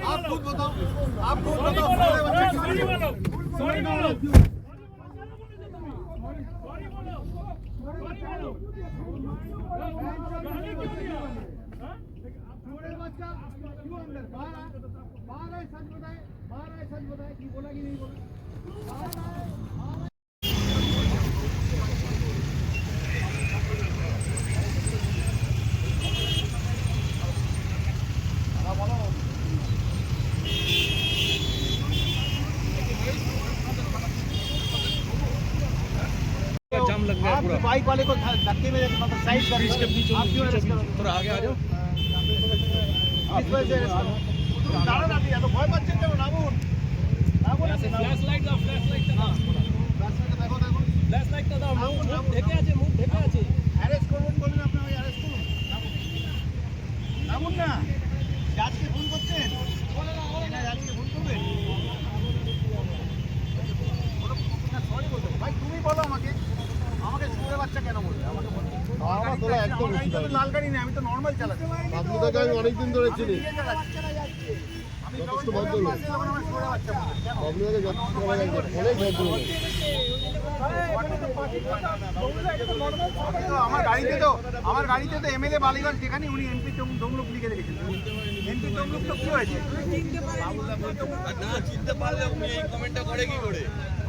आप खुद बताओ, आप खुद बताओ। सच बताए कि बोला कि नहीं बोला। जाम लग गया पूरा। बाइक वाले को धक्के में मतलब साइड कर बीच के बीच आप क्यों अरेस्ट करो? थोड़ा आगे आ जाओ। इस वजह से अरेस्ट करो। दाঁড়ান আপনি এত ভয় পাচ্ছেন কেন? নামুন নামুন। ফ্ল্যাশ লাইটটা দাও, দেখো দেখো ফ্ল্যাশ লাইটটা দাও। মুখ ঢেকে আছে, মুখ ঢেকে আছে। অ্যারেস্ট করবেন বলুন, আপনি ওই অ্যারেস্ট করুন। নামুন নামুন না। জাজকে ফোন করছেন? না জাজকে ফোন করবেন? সরি বলতে ভাই, তুমি বলো আমাকে আমাকে শুয়ে বাচ্চা কেন বলবে? আমাকে বলো। আমার তোলা একদম লাল গাড়ি নেই, আমি তো নর্মাল চালাচ্ছি। আপনাদেরকে আমি অনেকদিন ধরে চিনি। আমি যথেষ্ট ভদ্রলোক। আমার শুয়ে বাচ্চা বলবে কেন? আপনাদেরকে যথেষ্ট অনেক ভদ্রলোক। আমার গাড়িতে তো এমএলএ বালিগঞ্জ যেখানে উনি এমপি তমলুক লিখে রেখেছেন। এমপি তমলুক তো কি হয়েছে? না চিনতে পারলে উনি এই কমেন্টটা করে কি করে?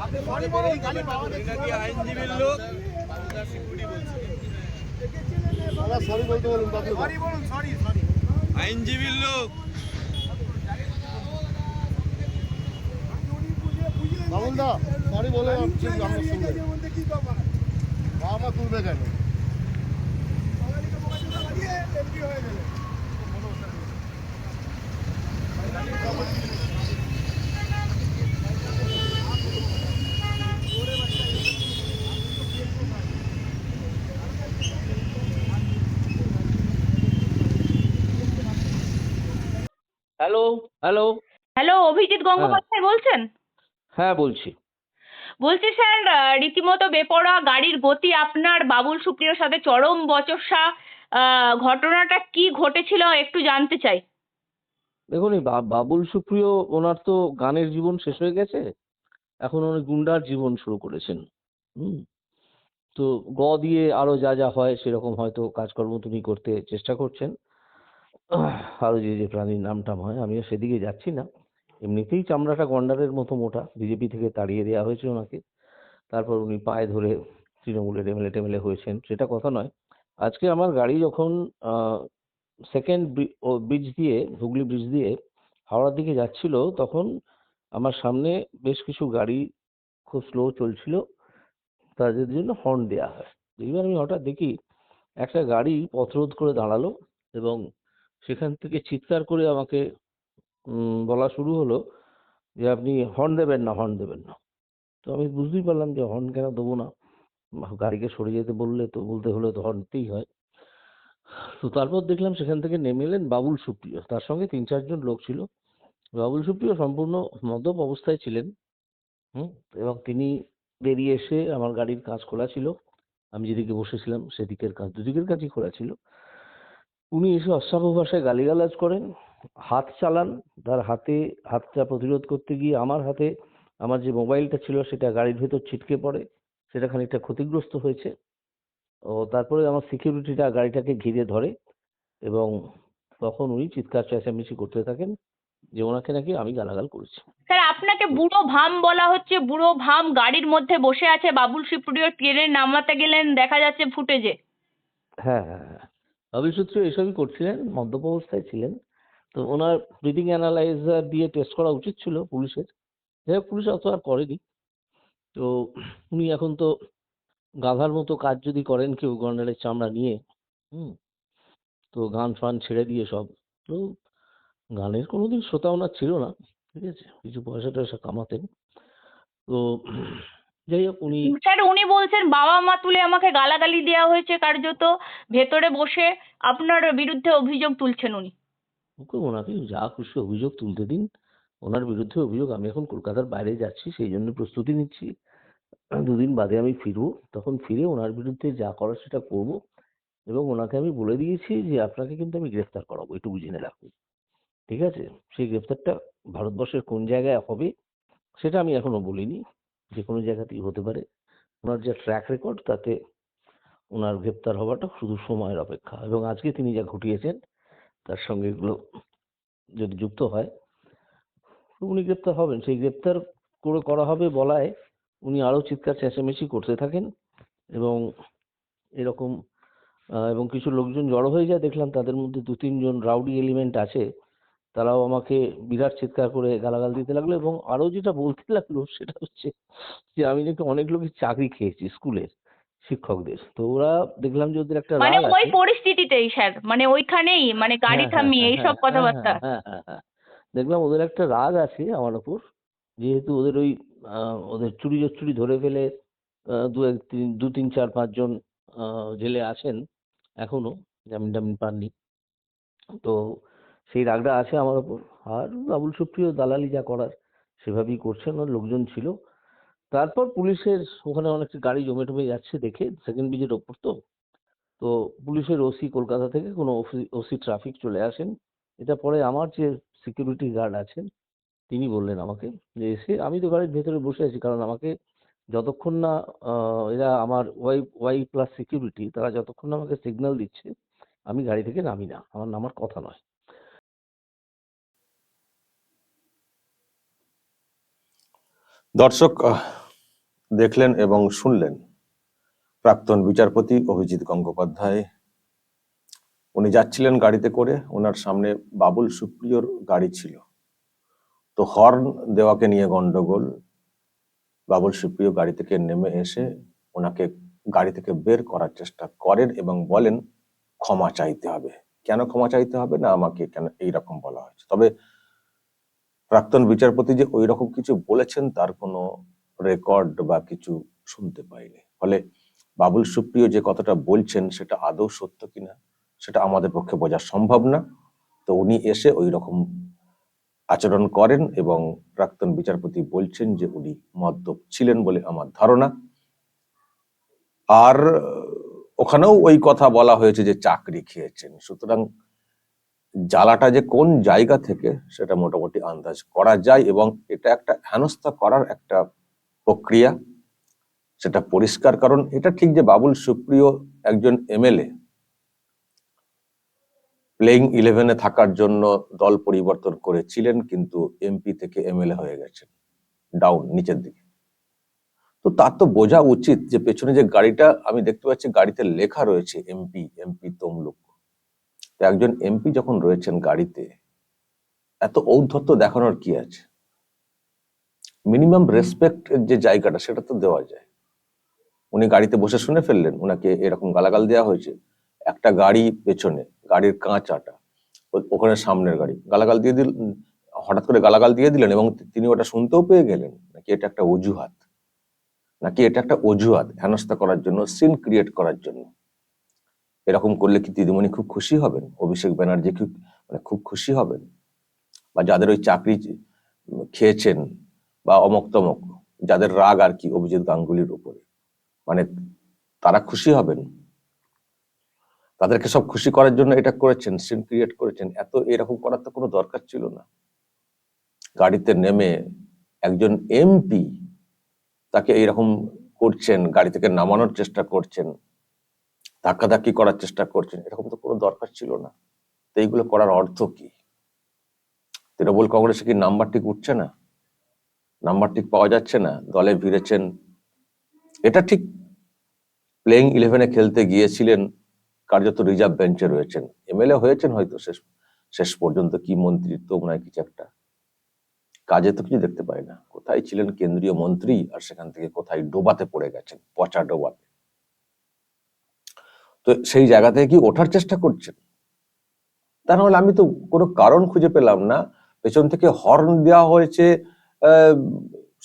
আপনি সরি বলে এই গাড়ি পাওয়া এটা কি আইনজীবীর লোক? বাবুদার সিকিউরিটি বলছে। দাদা সরি বলতে বলুন বাবলু। সরি বলুন, সরি সরি। আইনজীবীর লোক। বাবুল দা সরি বলে ঠিক আমরা শুনবে। বাবা মা তুলবে কেন? Hello hello. Hello, Abhijit Gangopadhyay বলছেন? হ্যাঁ বলছি। বলছি স্যার, রীতিমতো বেপরোয়া গাড়ির গতি, আপনার বাবুল সুপ্রিয়র সাথে চরম বচসা, ঘটনাটা কি ঘটেছিল একটু জানতে চাই। দেখুন এই বাবুল সুপ্রিয়, ওনার তো গানের জীবন শেষ হয়ে গেছে, এখন উনি গুন্ডার জীবন শুরু করেছেন। হুম। তো দিয়ে আরো যা যা হয় সেরকম হয়তো কাজকর্ম তিনি করতে চেষ্টা করছেন। আরো যে যে প্রাণীর নাম টাম হয়, আমিও সেদিকে যাচ্ছি না। এমনিতেই চামড়াটা গন্ডারের মতো মোটা, বিজেপি থেকে তাড়িয়ে দেওয়া হয়েছে ওনাকে, তারপর উনি পায়ে ধরে তৃণমূলের এমএলএ টেমএলএ হয়েছেন, সেটা কথা নয়। আজকে আমার গাড়ি যখন সেকেন্ড ব্রিজ দিয়ে, হুগলি ব্রিজ দিয়ে হাওড়ার দিকে যাচ্ছিল, তখন আমার সামনে বেশ কিছু গাড়ি খুব স্লো চলছিল, তাদের জন্য হর্ন দেওয়া হয়। এইবার আমি হঠাৎ দেখি একটা গাড়ি পথরোধ করে দাঁড়ালো এবং সেখান থেকে চিৎকার করে আমাকে বলা শুরু হলো যে আপনি হর্ন দেবেন না, হর্ন দেবেন না। তো আমি বুঝতেই পারলাম যে হর্ন কেন দেবো না, গাড়িকে সরে যেতে বললে তো, বলতে হলে তো হর্ন দিতেই হয়। তো তারপর দেখলাম সেখান থেকে নেমে এলেন বাবুল সুপ্রিয়, তার সঙ্গে ৩-৪ জন লোক ছিল। বাবুল সুপ্রিয় সম্পূর্ণ মদ্যপ অবস্থায় ছিলেন। এবং তিনি বেরিয়ে এসে, আমার গাড়ির কাঁচ খোলা ছিল, আমি যেদিকে বসেছিলাম সেদিকের কাঁচ, দুদিকের কাঁচই খোলা ছিল, উনি এসে অশ্রাব্য ভাষায় গালিগালাজ করেন, হাত চালান। তার হাতটা প্রতিরোধ করতে গিয়ে আমার হাতে আমার যে মোবাইলটা ছিল সেটা গাড়ির ভেতর ছিটকে পড়ে, সেটা খানিকটা ক্ষতিগ্রস্ত হয়েছে। ও তারপরে আমার সিকিউরিটিটা গাড়িটাকে ঘিরে ধরে এবং তখন উনি চিৎকার চেঁচামেচি করতে থাকেন যে ওনাকে নাকি আমি গালাগাল করেছি। স্যার, আপনাকে বুড়ো ভাম বলা হচ্ছে। বুড়ো ভাম গাড়ির মধ্যে বসে আছে, বাবুল সুপ্রিয় ট্রেনে নামাতে গেলেন, দেখা যাচ্ছে ফুটেজে। হ্যাঁ হ্যাঁ হ্যাঁ, অভিসূত্র এসবই করছিলেন, মদ্যপ অবস্থায় ছিলেন। তো ওনার ব্রিদিং অ্যানালাইজার দিয়ে টেস্ট করা উচিত ছিল পুলিশের, যাই হোক পুলিশ অত আর করেনি। তো উনি এখন তো গাধার মতো কাজ যদি করেন কেউ গন্ডারের চামড়া নিয়ে, হুম, তো গান ফান ছেড়ে দিয়ে সব, তো গানের কোনোদিন শ্রোতা ওনার ছিল না, ঠিক আছে, কিছু পয়সা টয়সা কামাতেন। তো যাই হোক উনি, স্যার, উনি বলছেন বাবা মা তুলে আমাকে গালাগালি দেওয়া হয়েছে, কার্যত ভেতরে বসে আপনার বিরুদ্ধে অভিযোগ তুলছেন উনি। ওকে ওনাকে যা খুশি অভিযোগ তুলতে দিন, ওনার বিরুদ্ধে অভিযোগ। আমি এখন কলকাতার বাইরে যাচ্ছি, সেই জন্য প্রস্তুতি নিচ্ছি। 2 দিন বাদে আমি ফিরবো, তখন ফিরে ওনার বিরুদ্ধে যা করার সেটা করবো। এবং ওনাকে আমি বলে দিয়েছি যে আপনাকে কিন্তু আমি গ্রেফতার করাবো, এটুকু জেনে রাখুন, ঠিক আছে? সেই গ্রেফতারটা ভারতবর্ষের কোন জায়গায় হবে সেটা আমি এখনো বলিনি, যে কোনো জায়গাতেই হতে পারে। ওনার যে ট্র্যাক রেকর্ড তাতে ওনার গ্রেপ্তার হওয়াটা শুধু সময়ের অপেক্ষা, এবং আজকে তিনি যা ঘটিয়েছেন তার সঙ্গে এগুলো যদি যুক্ত হয় তো উনি গ্রেপ্তার হবেন। সেই গ্রেপ্তার করা হবে বলায় উনি আরও চিৎকার চেঁচামেচি করতে থাকেন, এবং এরকম এবং কিছু লোকজন জড়ো হয়ে যায়, দেখলাম তাদের মধ্যে 2-3 জন রাউডি এলিমেন্ট আছে, তারাও আমাকে বিরাট চিৎকার করে গালাগাল দিতে লাগলো, এবং আরও যেটা বলতে লাগলো সেটা হচ্ছে যে আমি নাকি অনেক লোকের চাকরি খেয়েছি স্কুলের শিক্ষকদের। তো ওরা দেখলাম যে ওদের একটা মানে রাগ ওই আছে। পরিস্থিতিতেই স্যার, মানে ওইখানেই, মানে গাড়ি হ্যাঁ হ্যাঁ থামিয়ে হ্যাঁ এইসব হ্যাঁ হ্যাঁ কথাবার্তা। হ্যাঁ হ্যাঁ হ্যাঁ হ্যাঁ দেখলাম ওদের একটা রাগ আছে আমার ওপর, যেহেতু ওদের ওই ওদের চুরি ধরে ফেলে 2-3-4-5 জন জেলে আছেন এখনো, জামিন টামিন পাননি। তো সেই রাগটা আছে আমার ওপর। আর বাবুল সুপ্রিয় দালালি যা করার সেভাবেই করছেন, ওর লোকজন ছিল। তারপর পুলিশের ওখানে অনেকটা গাড়ি জমে টমে যাচ্ছে দেখে, সেকেন্ড ব্রিজের ওপর তো, তো পুলিশের ওসি কলকাতা থেকে কোনো ওসি ট্রাফিক চলে আসেন। এটা পরে আমার যে সিকিউরিটি গার্ড আছেন তিনি বললেন আমাকে, যে এসে আমি তো গাড়ির ভেতরে বসে আছি, কারণ আমাকে যতক্ষণ না এরা আমার ওয়াই প্লাস সিকিউরিটি তারা যতক্ষণ না আমাকে সিগন্যাল দিচ্ছে আমি গাড়ি থেকে নামি না, আমার নামার কথা নয়। দর্শক দেখলেন এবং শুনলেন প্রাক্তন বিচারপতি অভিজিৎ গঙ্গোপাধ্যায়। উনি যাচ্ছিলেন গাড়িতে করে, ওনার সামনে বাবুল সুপ্রিয়র গাড়ি ছিল, তো হর্ন দেওয়াকে নিয়ে গন্ডগোল। বাবুল সুপ্রিয় গাড়ি থেকে নেমে এসে ওনাকে গাড়ি থেকে বের করার চেষ্টা করেন এবং বলেন ক্ষমা চাইতে হবে। কেন ক্ষমা চাইতে হবে না, আমাকে কেন এইরকম বলা হয়েছে। তবে প্রাক্তন বিচারপতি যে ওই রকম কিছু বলেছেন তার কোনো রেকর্ড বা কিছু শুনতে পাইনি। ফলে বাবুল সুপ্রিয় যে কথাটা বলছেন সেটা আদৌ সত্য কিনা সেটা আমাদের পক্ষে বোঝা সম্ভব না। তো উনি এসে ওই রকম আচরণ করেন এবং প্রাক্তন বিচারপতি বলছেন যে উনি মদ্যপ ছিলেন বলে আমার ধারণা। আর ওখানেও ওই কথা বলা হয়েছে যে চাকরি খেয়েছেন। সুতরাং জ্বালাটা যে কোন জায়গা থেকে সেটা মোটামুটি আন্দাজ করা যায়, এবং এটা একটা হেনস্থা করার একটা প্রক্রিয়া, সেটা পরিষ্কার। কারণ এটা ঠিক যে বাবুল সুপ্রিয় একজন এমএলএ, প্লেইং 11-এ থাকার জন্য দল পরিবর্তন করেছিলেন, কিন্তু এমপি থেকে এমএলএ হয়ে গেছেন, ডাউন নিচের দিকে। তো তার তো বোঝা উচিত যে পেছনে যে গাড়িটা আমি দেখতে পাচ্ছি গাড়িতে লেখা রয়েছে এমপি তমলুক। তো একজন এমপি যখন রয়েছেন গাড়িতে, এত ঔদ্ধত্য দেখানোর কি আছে? মিনিমাম রেসপেক্ট যে জায়গাটা সেটা তো দেওয়া যায়। উনি গাড়িতে বসে শুনে ফেললেন ওনাকে এরকম গালাগাল দেওয়া হয়েছে। একটা গাড়ি পেছনে, গাড়ির কাঁচাটা ওখানে সামনের গাড়ি, গালাগাল দিয়ে দিল, হঠাৎ করে গালাগাল দিয়ে দিলেন এবং তিনি ওটা শুনতেও পেয়ে গেলেন। নাকি এটা একটা অজুহাত হেনস্থা করার জন্য, সিন ক্রিয়েট করার জন্য? এরকম করলে কি দিদিমণি খুব খুশি হবেন? অভিষেক ব্যানার্জি খুব খুশি হবেন? বা যাদের ওই চাকরি খেয়েছেন বা অমক তমক, যাদের রাগ আর কি অভিজিৎ গাঙ্গুলির উপরে, মানে তারা খুশি হবেন? তাদেরকে সব খুশি করার জন্য এটা করেছেন, সিন ক্রিয়েট করেছেন। এরকম করার তো কোনো দরকার ছিল না। গাড়িতে নেমে একজন এমপি তাকে এইরকম করছেন, গাড়ি থেকে নামানোর চেষ্টা করছেন, ধাক্কাধাক্কি করার চেষ্টা করছেন, এরকম তো কোনো দরকার ছিল না। তো এইগুলো করার অর্থ কি? তৃণমূল কংগ্রেসে কি নাম্বার ঠিক উঠছে না? নাম্বার ঠিক পাওয়া যাচ্ছে না? দলে ভিড়েছেন, এটা ঠিক। প্লেইং 11-এ খেলতে গিয়েছিলেন, কার্যত রিজার্ভ বেঞ্চে রয়েছেন। এমএলএ হয়েছেন হয়তো শেষ পর্যন্ত, কি মন্ত্রিত্ব নয় কিছু একটা, কাজে তো কিছু দেখতে পাই না। কোথায় ছিলেন কেন্দ্রীয় মন্ত্রী, আর সেখান থেকে কোথায় ডোবাতে পড়ে গেছেন, পচা ডোবাতে। তো সেই জায়গা থেকে কি ওঠার চেষ্টা করছেন? তা নাহলে আমি তো কোনো কারণ খুঁজে পেলাম না। পেছন থেকে হর্ন দেওয়া হয়েছে,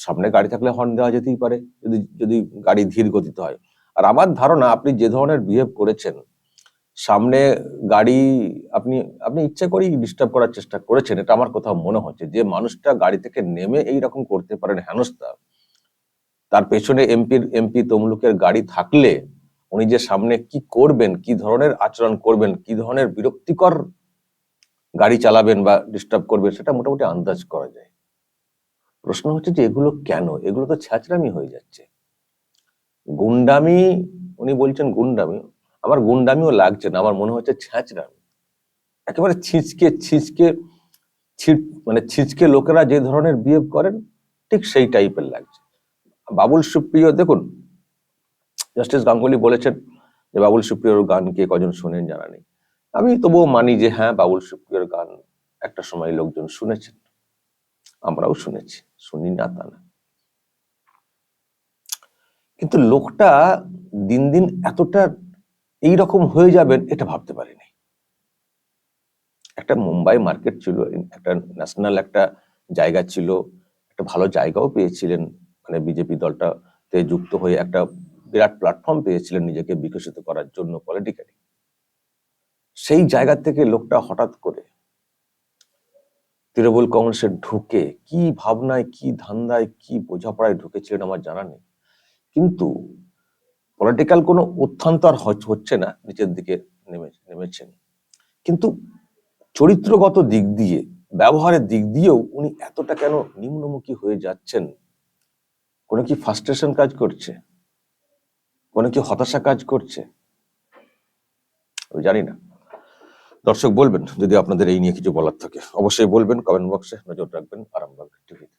সামনে গাড়ি থাকলে হর্ন দেওয়া যেতেই পারে যদি গাড়ি ধীর গতিতে হয়। আর আমার ধারণা আপনি যে ধরনের বিহেভ করেছেন, সামনে গাড়ি আপনি ইচ্ছা করেই ডিস্টার্ব করার চেষ্টা করেছেন, এটা আমার কোথাও মনে হচ্ছে। যে মানুষটা গাড়ি থেকে নেমে এইরকম করতে পারেন হেনস্থা, তার পেছনে এমপি তমলুকের গাড়ি থাকলে উনি যে সামনে কি করবেন, কি ধরনের আচরণ করবেন, কি ধরনের বিরক্তিকর গাড়ি চালাবেন বা ডিস্টার্ব করবেন, সেটা মোটামুটি আন্দাজ করা যায়। প্রশ্ন হচ্ছে যে এগুলো কেন? এগুলো তো ছ্যাচরামি হয়ে যাচ্ছে, গুন্ডামি। উনি বলছেন গুন্ডামি, আমার গুন্ডামিও লাগছে না, আমার মনে হচ্ছে ছ্যাচরামি। একেবারে ছিচকে লোকেরা যে ধরনের বিহেভ করেন ঠিক সেই টাইপের লাগছে। বাবুল সুপ্রিয়, দেখুন জাস্টিস গাঙ্গুলি বলেছেন যে বাবুল সুপ্রিয়র গান কে কজন শোনেন জানা নেই। আমি তবুও মানি যে হ্যাঁ, বাবুল সুপ্রিয়র গান একটা সময় লোকজন শুনেছেন, আমরাও শুনেছি, শুনি না তা না। কিন্তু লোকটা দিন দিন এতটা এইরকম হয়ে যাবেন এটা ভাবতে পারিনি। একটা মুম্বাই মার্কেট ছিল, একটা ন্যাশনাল একটা জায়গা ছিল, একটা ভালো জায়গাও পেয়েছিলেন, মানে বিজেপি দলটাতে যুক্ত হয়ে একটা বিরাট প্ল্যাটফর্ম পেয়েছিলেন নিজেকে বিকশিত করার জন্য পলিটিক্যালি। সেই জায়গা থেকে লোকটা হঠাৎ করে তৃণমূল কংগ্রেসে ঢুকে কি ভাবনায়, কি ধান্দায়, কি বোঝাপড়ায় ঢুকেছিলেন আমার জানা নেই, কিন্তু পলিটিক্যাল কোনো উত্থান তো আর হচ্ছে না, নিচের দিকে নেমেছেন। কিন্তু চরিত্রগত দিক দিয়ে, ব্যবহারের দিক দিয়েও উনি এতটা কেন নিম্নমুখী হয়ে যাচ্ছেন? কোনো কি ফ্রাস্ট্রেশন কাজ করছে, কোনো কি হতাশা কাজ করছে, আমি জানি না। দর্শক বলবেন যদি আপনাদের এই নিয়ে কিছু বলার থাকে, অবশ্যই বলবেন, কমেন্ট বক্সে নজর রাখবেন আরামবাগ টিভিতে।